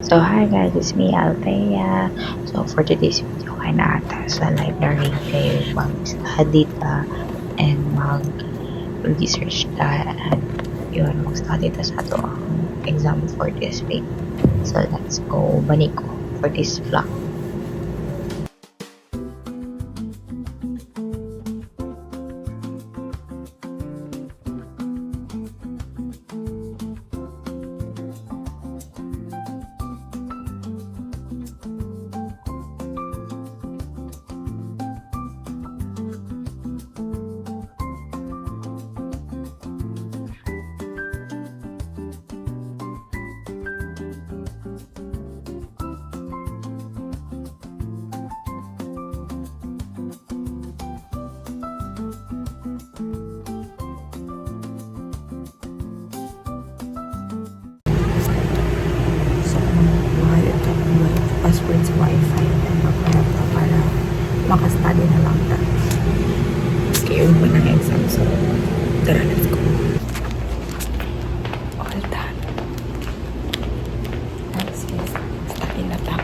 So hi guys, it's me Althea. So for today's video kay naata sa library kay mag-study ta and mag-research ta and yun mag-study ta sa ato ang exam for this week. So let's go baniko for this vlog. Password sa wifi and mag-prep pa para makastudy na lang ta. Kasi yun po ng exam. So, tara, let's go. All done. That's it. Study na ta.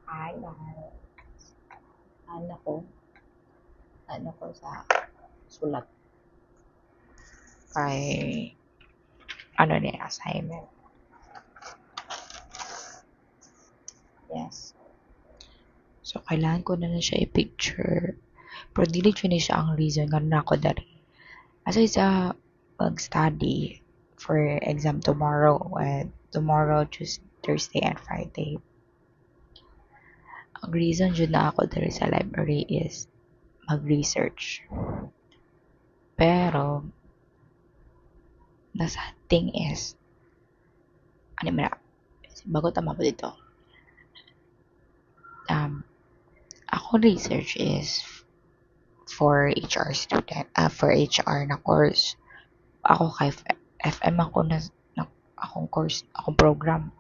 Hi guys. Ano ko sa sulat kay ni assignment. Yes. So, kailangan ko na siya i-picture. Pero dili ni siya ang reason nga na ako dari. Aside sa mag-study for exam tomorrow and Tuesday, Thursday and Friday. Ang reason dyan na ako dari sa library is mag-research. Pero, the sad thing is, bago tama po dito. Ako research is for HR student, for HR na course. Ako kay FM ako akong course, akong program.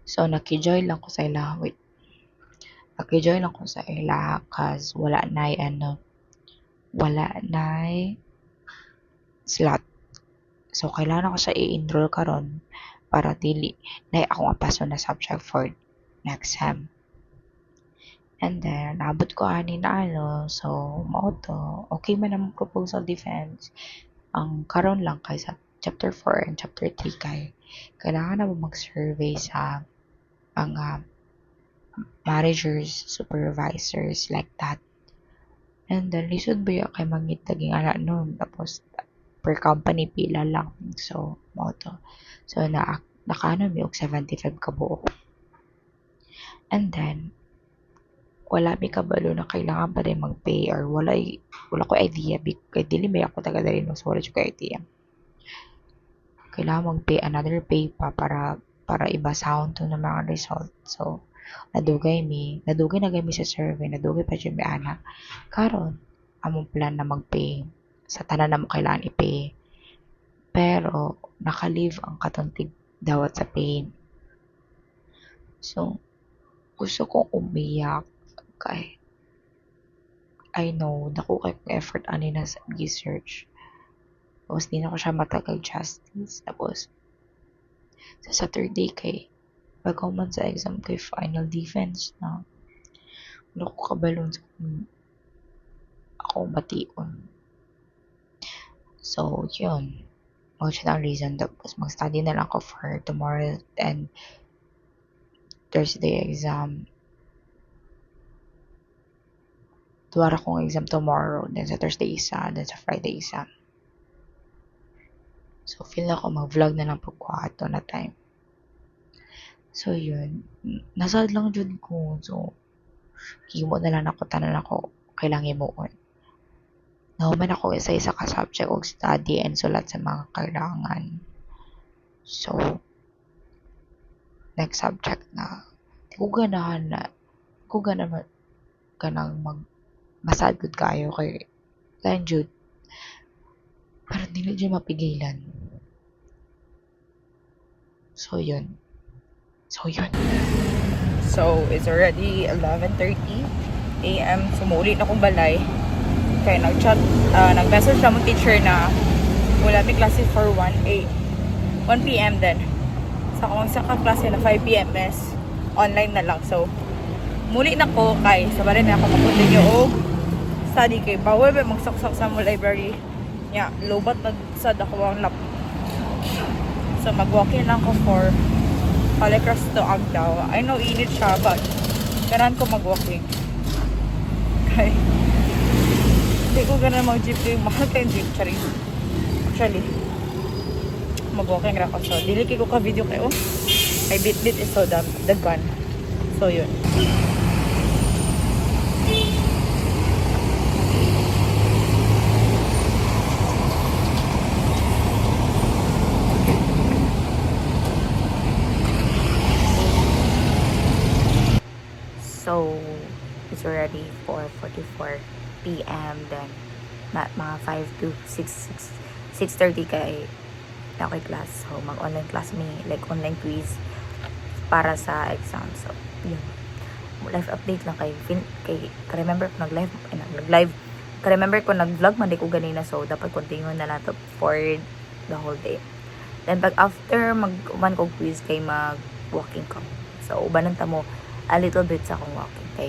So, nakijoin lang ko sa ila. Nakijoin lang ko sa ila cause wala na slot. So, kailangan ako sa i-enroll karon para dili na akong apaso na subject for next sem. And then, naabot ko ani na so, mauto. Okay man ang proposal defense. Ang karon lang kay sa chapter 4 and chapter 3 kay kailangan na mag-survey sa mga managers, supervisors, like that. And then, lisod ba kay mangitaging nun. Tapos, per company pila lang. So, mauto. So, nakaano mi og 75 ka buo. And then, wala mi kabalo na kailangan pa rin mag-pay or wala ko idea kay dili may ako taga dali no, so wala ko idea. Kailangan mag-pay another pay pa para iba-sound to ng mga result. So, nadugay na gami sa survey, nadugay pa dyan may anak. Karon, among plan na mag-pay sa tanan na mo kailangan i-pay. Pero, naka-leave ang katuntig dawat sa pay. So, gusto kong umiyak kay I know dako kay kong effort ani na sa research. Tapos di na ko siya matagal justice. Tapos sa Saturday kay bago man sa exam kay final defense na. Wala ko kabalon sa ako bation. So, yun. Mao siya ang reason. Tapos mag-study na lang ako for tomorrow and Thursday exam. Duwara kong exam tomorrow. Then sa Thursday isa. Then sa Friday isa. So, feel na ako mag-vlog na lang pagkuha na time. So, yun. Nasad lang dyan ko. So, himo na lang ako. Tanan ako. Kailangan himuon. Nahuman ako isa-isa ka subject og study and sulat sa mga kailangan. So, next subject na. Di ko ganahan na. Di ko ganahan ganang masad good kayo kay lain jud. Parang dili dyan mapigilan. So, yun. So, it's already 11:30 a.m. Sumuli na kong balay. Kaya nag-message na mong teacher na wala may klase for 1 p.m. din. Sa kung sa klase na 5 p.m. is online na lang. So, muli na ko kay sabarin na ako mag-continue o study kay bawal ba magsaksak sa mo library. Yeah, lobat nagsad ako ang lap. So, mag-walking lang ko for Calicross to Agdao. I know init siya, but kailangan ko mag-walking. Okay. Hindi ko ganun mag-jeep yung mahal kayong jeep. Actually, mag-walking ra ko. So, dili ko ka-video kayo. Ay, bit-bit is so the gun. So, yun. So, it's already 4:44 p.m. Then, mga 5 to 6:30 kay okay class. So, mag-online class like online quiz para sa exam. So, yun. Live update lang kay remember ko nag-live. Remember ko nag-vlog man di ko ganina. So, dapat continue na lang to for the whole day. Then, pag after mag-uman ko quiz kay mag-walking ko. So, ubanan ta mo a little bit sa akong walking kay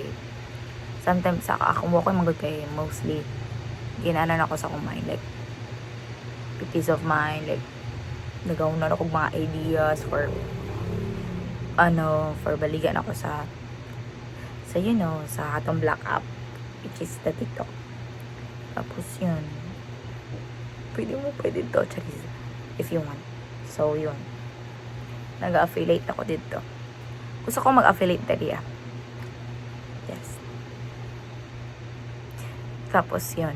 sometimes sa akong walking magod kay mostly ginanan ako sa akong mind like peace of mind like nagawon na ako mga ideas for baligan ako sa sa atong black app which is the TikTok. Tapos yun pwede to charis if you want. So yun nag-affiliate ako dito. Gusto ko mag-affiliate dali Yes. Tapos yun.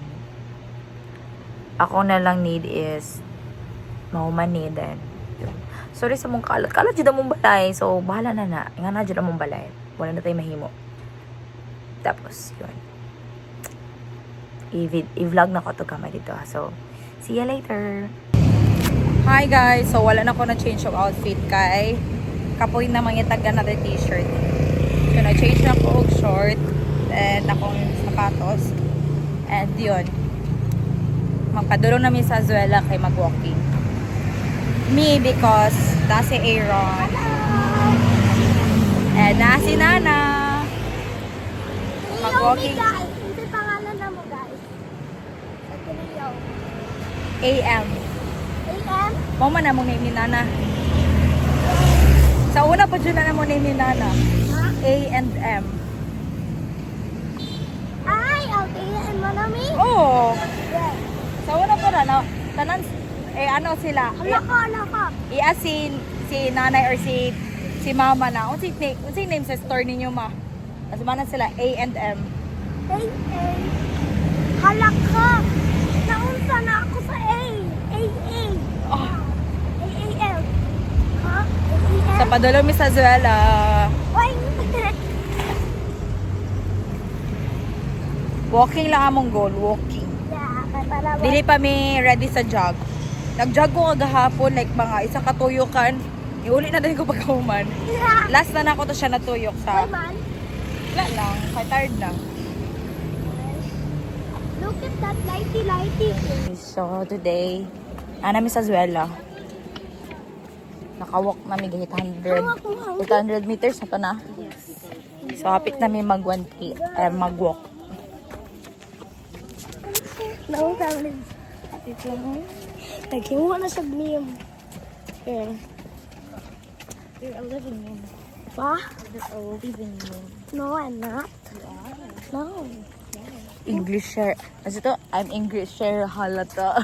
Ako na lang need is mahuman then. Yun. Sorry sa mong kalat. Kalat dyan mong balay. So, bahala na na. Nga na dyan mong balay. Wala na tayo mahimo. Tapos, yun. I-vlog na ko to kama dito. So, see you later. Hi guys. So, wala na ko na change of outfit kay kapoy na mangitag na natin t-shirt. So, na-change na ko og short and akong sapatos. And yun. Magpadulong namin sa Azuela kay mag-walking. Me because nasi Aaron. And nasi Nana. Mag-walking. Hindi pangalan na mo guys. AM. AM? Mama na mong name ni Nana. Sa una pa dyan na mo name ni Nana. Ha? A and M. Ay, okay. And manami? Oo. Yes. Sa una pa na, tanan, ano sila? Hala ka. Iya si nanay or si mama na. Unsay name sa store ninyo ma? Kasi mana sila A and M. Hey, hala ka. Naunsa na ako sa A. AA. Oh. AAL. Ha? Sa padulong mi sa Azuela. Oy. Walking lang among goal, walking. Yeah, para Dili pa mi ready sa jog. Nag-jog ko kagahapon like mga isa ka tuyukan Iuli na din ko pagkahuman. Last na ako to siya natuyok sa... Hey man, Wala lang, kay tired na. look at that lighty. So today, namin sa Zuela. Nakawalk namin 800 meters na to na. So hapit namin mag 1K, mag-walk. No, family. Naghiwa na sa meme. Here. You're a living room. Pa? You're a living room. No, I'm not. No. English share. Kasi to, I'm English share halata.